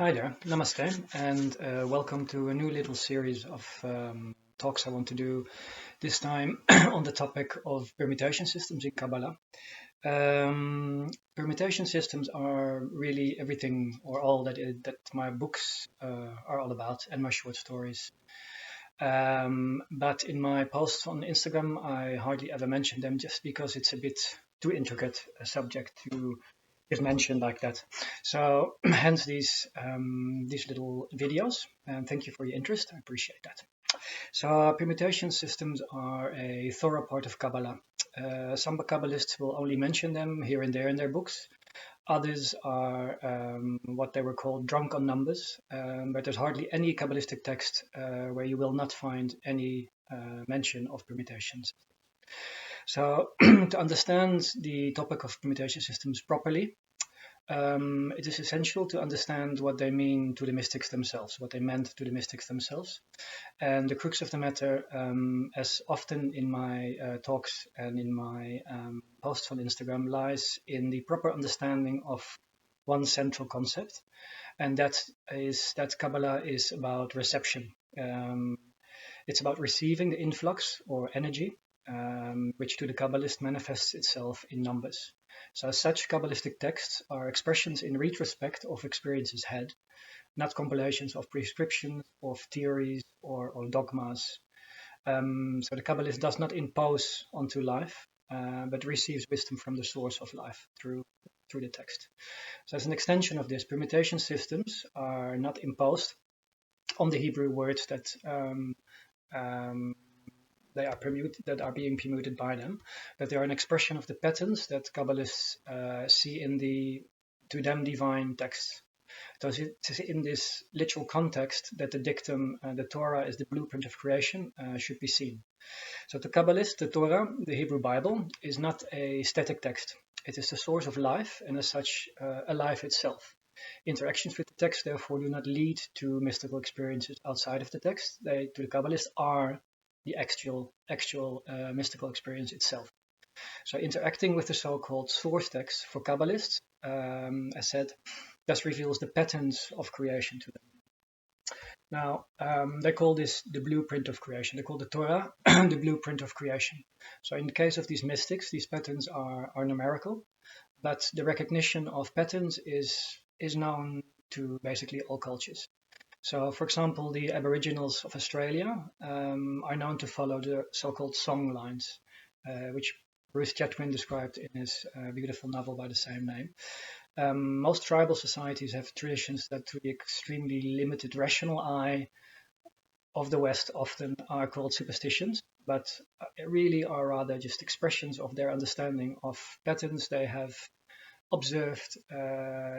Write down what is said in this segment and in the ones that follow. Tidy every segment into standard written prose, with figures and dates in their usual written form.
Hi there, namaste, and welcome to a new little series of talks I want to do this time on the topic of permutation systems in Kabbalah. Permutation systems are really everything or all that my books are all about and my short stories. But in my posts on Instagram, I hardly ever mention them just because it's a bit too intricate a subject to is mentioned like that. So hence these little videos, and thank you for your interest. I appreciate that. So permutation systems are a thorough part of Kabbalah. Some Kabbalists will only mention them here and there in their books. Others are what they were called drunk on numbers, but there's hardly any Kabbalistic text where you will not find any mention of permutations. So to understand the topic of permutation systems properly, it is essential to understand what they mean to the mystics themselves, what they meant to the mystics themselves. And the crux of the matter, as often in my talks and in my posts on Instagram, lies in the proper understanding of one central concept, and that is that Kabbalah is about reception. It's about receiving the influx or energy, which to the Kabbalist manifests itself in numbers. So as such, Kabbalistic texts are expressions in retrospect of experiences had, not compilations of prescriptions, of theories, or dogmas. So the Kabbalist does not impose onto life, but receives wisdom from the source of life through the text. So as an extension of this, permutation systems are not imposed on the Hebrew words that that are being permuted by them, but they are an expression of the patterns that Kabbalists see in the to them divine texts. So it is in this literal context that the dictum, the Torah is the blueprint of creation, should be seen. So to Kabbalists, the Torah, the Hebrew Bible, is not a static text. It is the source of life and as such a life itself. Interactions with the text therefore do not lead to mystical experiences outside of the text. They, to the Kabbalists, are the actual mystical experience itself. So interacting with the so-called source text for Kabbalists, as said, thus reveals the patterns of creation to them. Now, they call this the blueprint of creation. They call the Torah the blueprint of creation. So in the case of these mystics, these patterns are numerical, but the recognition of patterns is known to basically all cultures. So, for example, the Aboriginals of Australia are known to follow the so-called song lines, which Bruce Chatwin described in his beautiful novel by the same name. Most tribal societies have traditions that, to the extremely limited rational eye of the West, often are called superstitions, but really are rather just expressions of their understanding of patterns they have observed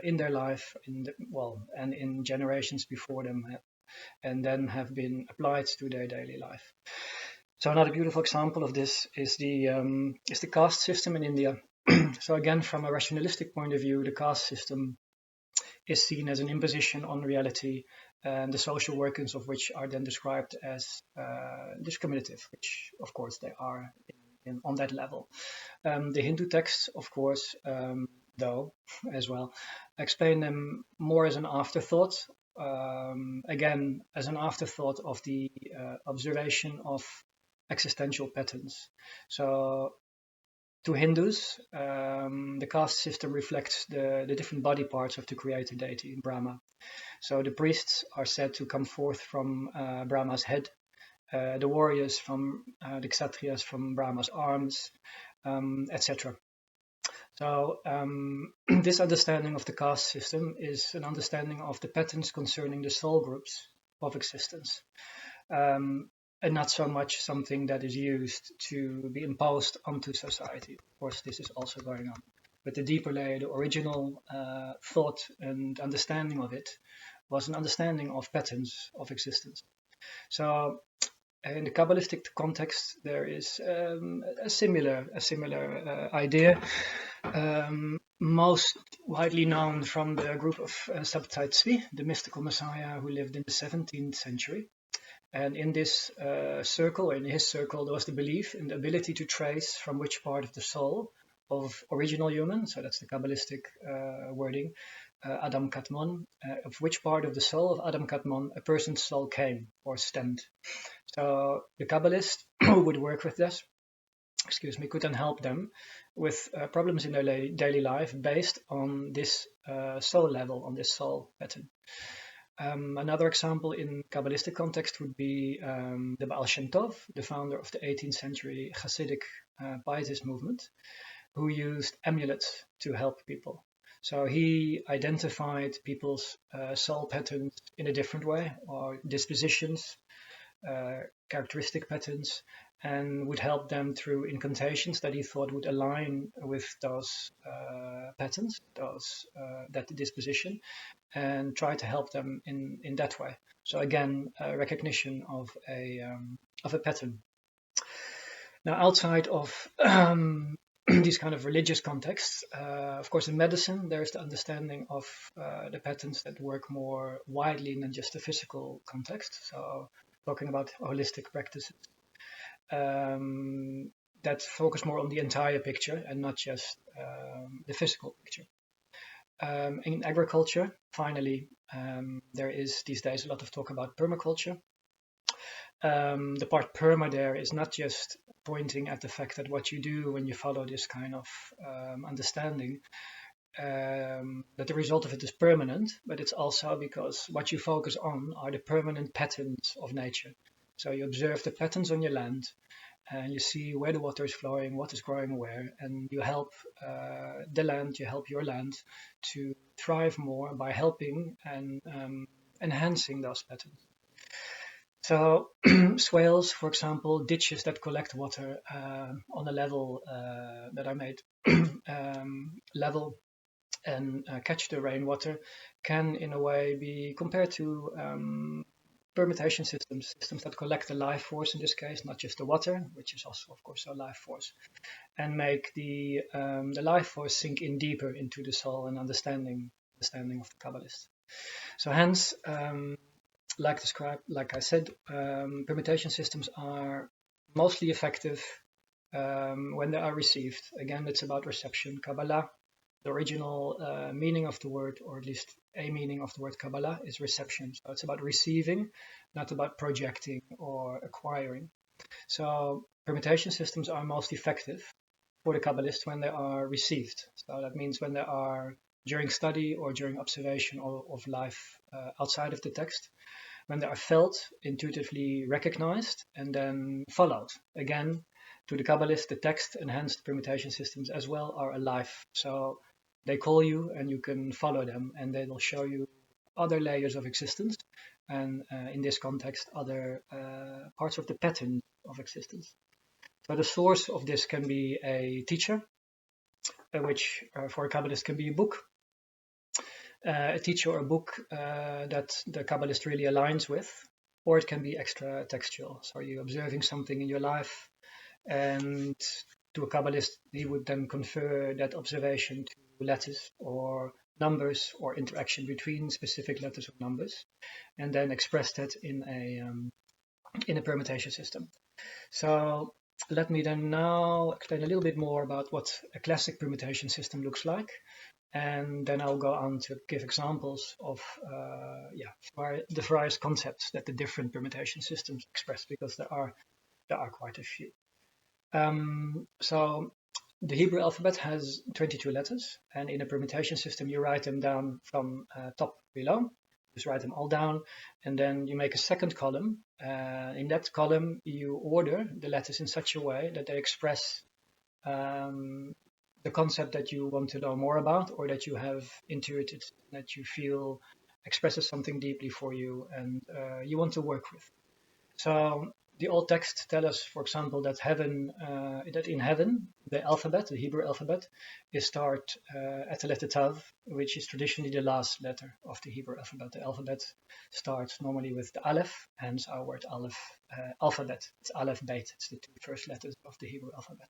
in their life, and in generations before them, and then have been applied to their daily life. So another beautiful example of this is the caste system in India. So again, from a rationalistic point of view, the caste system is seen as an imposition on reality, and the social workings of which are then described as discriminative, which of course they are on that level. The Hindu texts, of course, though, as well, explain them more as an afterthought, again, as an afterthought of the observation of existential patterns. So to Hindus, the caste system reflects the different body parts of the creator deity, Brahma. So the priests are said to come forth from Brahma's head, the warriors from the Kshatriyas from Brahma's arms, etc. So this understanding of the caste system is an understanding of the patterns concerning the soul groups of existence, and not so much something that is used to be imposed onto society. Of course, this is also going on. But the deeper layer, the original thought and understanding of it was an understanding of patterns of existence. So in the Kabbalistic context, there is a similar idea, most widely known from the group of Sabtai Tzvi, the mystical messiah who lived in the 17th century. And in this circle, in his circle, there was the belief in the ability to trace from which part of the soul of original human, so that's the Kabbalistic wording, Adam Katmon, of which part of the soul of Adam Katmon a person's soul came or stemmed. So the Kabbalist who would work with this, could then help them with problems in their daily life based on this soul level, on this soul pattern. Another example in Kabbalistic context would be the Baal Shem Tov, the founder of the 18th century Hasidic Pietist movement, who used amulets to help people. So he identified people's soul patterns in a different way, or dispositions, characteristic patterns, and would help them through incantations that he thought would align with those patterns, that disposition, and try to help them in that way. So again, recognition of a pattern. Now, outside of these kind of religious contexts, of course, in medicine, there's the understanding of the patterns that work more widely than just the physical context. So talking about holistic practices that focus more on the entire picture and not just the physical picture. In agriculture, finally, there is these days a lot of talk about permaculture. The part perma there is not just pointing at the fact that what you do when you follow this kind of understanding, that the result of it is permanent, but it's also because what you focus on are the permanent patterns of nature. So you observe the patterns on your land, and you see where the water is flowing, what is growing where, and you help the land, you help your land to thrive more by helping and enhancing those patterns. So swales, for example, ditches that collect water on a level that are made level and catch the rainwater, can in a way be compared to permutation systems that collect the life force, in this case, not just the water, which is also, of course, a life force, and make the life force sink in deeper into the soul and understanding of the Kabbalist. So hence, like I said, permutation systems are mostly effective when they are received. Again, it's about reception. Kabbalah, the original meaning of the word, or at least a meaning of the word Kabbalah, is reception. So it's about receiving, not about projecting or acquiring. So permutation systems are most effective for the Kabbalist when they are received. So that means when they are during study or during observation of life outside of the text, when they are felt, intuitively recognized, and then followed. Again, to the Kabbalist, the text-enhanced permutation systems as well are alive. So they call you and you can follow them, and they will show you other layers of existence, and in this context, other parts of the pattern of existence. So the source of this can be a teacher, which for a Kabbalist can be a book, a teacher or a book that the Kabbalist really aligns with, or it can be extra textual. So you're observing something in your life, and to a Kabbalist, he would then confer that observation to letters or numbers or interaction between specific letters or numbers, and then express that in a permutation system. So let me then now explain a little bit more about what a classic permutation system looks like. And then I'll go on to give examples of the various concepts that the different permutation systems express, because there are quite a few. So the Hebrew alphabet has 22 letters, and in a permutation system you write them down from top below. Just write them all down, and then you make a second column. In that column you order the letters in such a way that they express the concept that you want to know more about, or that you have intuited, that you feel expresses something deeply for you and you want to work with. So the old texts tell us, for example, that in heaven, the alphabet, the Hebrew alphabet, is start at the letter Tav, which is traditionally the last letter of the Hebrew alphabet. The alphabet starts normally with the Aleph, hence our word Aleph, alphabet. It's Aleph Beit. It's the two first letters of the Hebrew alphabet.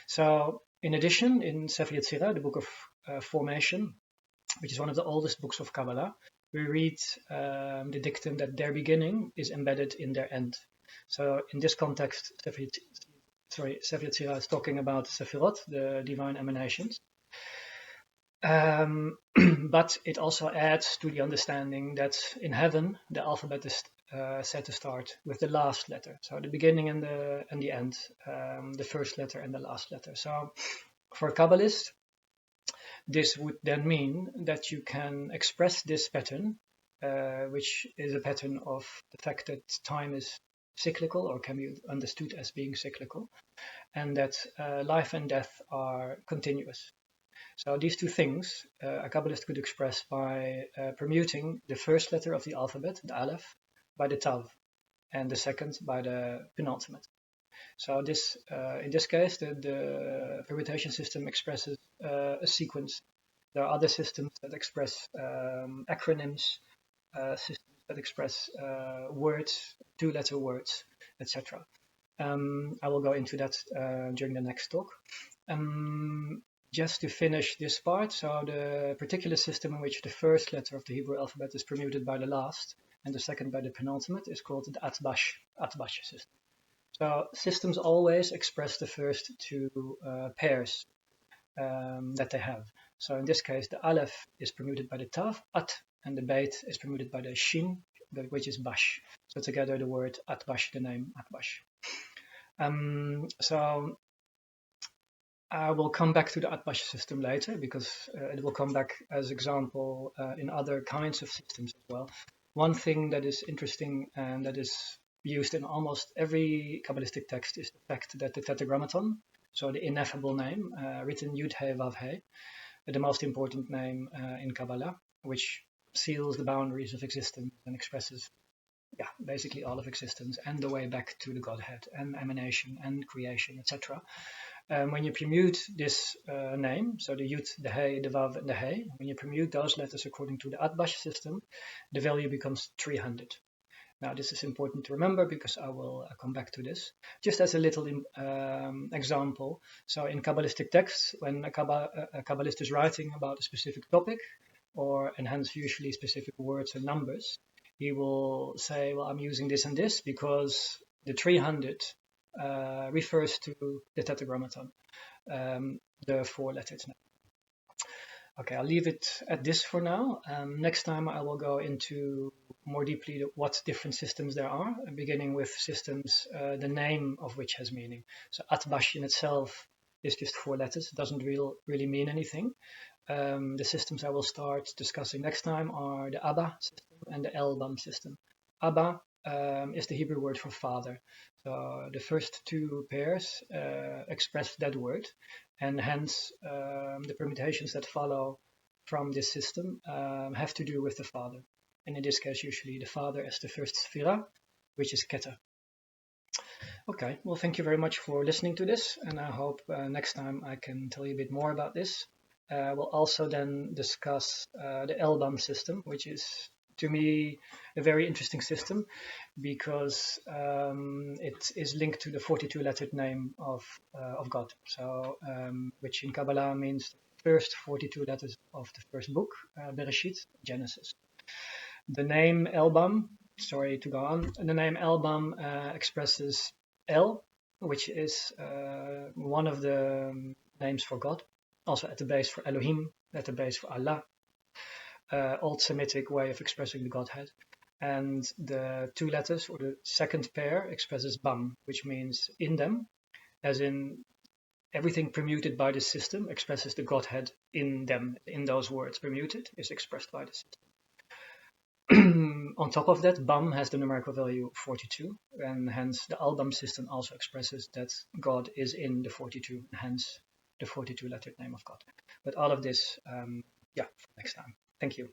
So in addition, in Sefer Yetzirah, the book of formation, which is one of the oldest books of Kabbalah, we read the dictum that their beginning is embedded in their end. So in this context, Yetzirah is talking about Sephirot, the divine emanations. But it also adds to the understanding that in heaven the alphabet is said to start with the last letter, so the beginning and the end, the first letter and the last letter. So for a Kabbalist, this would then mean that you can express this pattern, which is a pattern of the fact that time is cyclical, or can be understood as being cyclical, and that life and death are continuous. So these two things a Kabbalist could express by permuting the first letter of the alphabet, the Aleph, by the Tav, and the second by the penultimate. So this, in this case, the permutation system expresses a sequence. There are other systems that express acronyms, systems that express words, two-letter words, etc. I will go into that during the next talk. Just to finish this part, so the particular system in which the first letter of the Hebrew alphabet is permuted by the last and the second by the penultimate is called the Atbash system. So systems always express the first two pairs that they have. So in this case, the Aleph is permuted by the Tav, At, and the Beit is permuted by the Shin, which is Bash. So together the word Atbash, the name Atbash. So I will come back to the Atbash system later, because it will come back as example in other kinds of systems as well. One thing that is interesting and that is used in almost every Kabbalistic text is the fact that the Tetragrammaton, so the ineffable name, written Yud He Vav He, the most important name in Kabbalah, which seals the boundaries of existence and expresses basically all of existence and the way back to the Godhead and emanation and creation, etc. When you permute this name, so the Yud, the He, the Vav, and the He, when you permute those letters according to the Atbash system, the value becomes 300. Now, this is important to remember because I will come back to this. Just as a little example, so in Kabbalistic texts, when a Kabbalist is writing about a specific topic, and hence usually specific words and numbers, he will say, well, I'm using this and this because the 300 refers to the Tetragrammaton, the four letters. Okay, I'll leave it at this for now. Next time I will go into more deeply what different systems there are, beginning with systems, the name of which has meaning. So Atbash in itself is just four letters. It doesn't really mean anything. The systems I will start discussing next time are the Abba system and the Elbam system. Abba is the Hebrew word for father. So the first two pairs express that word, and hence the permutations that follow from this system have to do with the father. And in this case, usually the father is the first Sphira, which is Keter. Okay, well, thank you very much for listening to this, and I hope next time I can tell you a bit more about this. We'll also then discuss the Elbam system, which is, to me, a very interesting system because it is linked to the 42-lettered name of God, so which in Kabbalah means the first 42 letters of the first book, Bereshit, Genesis. The name Elbam, sorry to go on, the name Elbam expresses El, which is one of the names for God, also at the base for Elohim, at the base for Allah, Old Semitic way of expressing the Godhead. And the two letters, or the second pair, expresses Bam, which means in them, as in everything permuted by the system expresses the Godhead in them. In those words, permuted is expressed by the system. On top of that, Bam has the numerical value 42, and hence the Albam system also expresses that God is in the 42, and hence the 42-lettered name of God. But all of this, for next time. Thank you.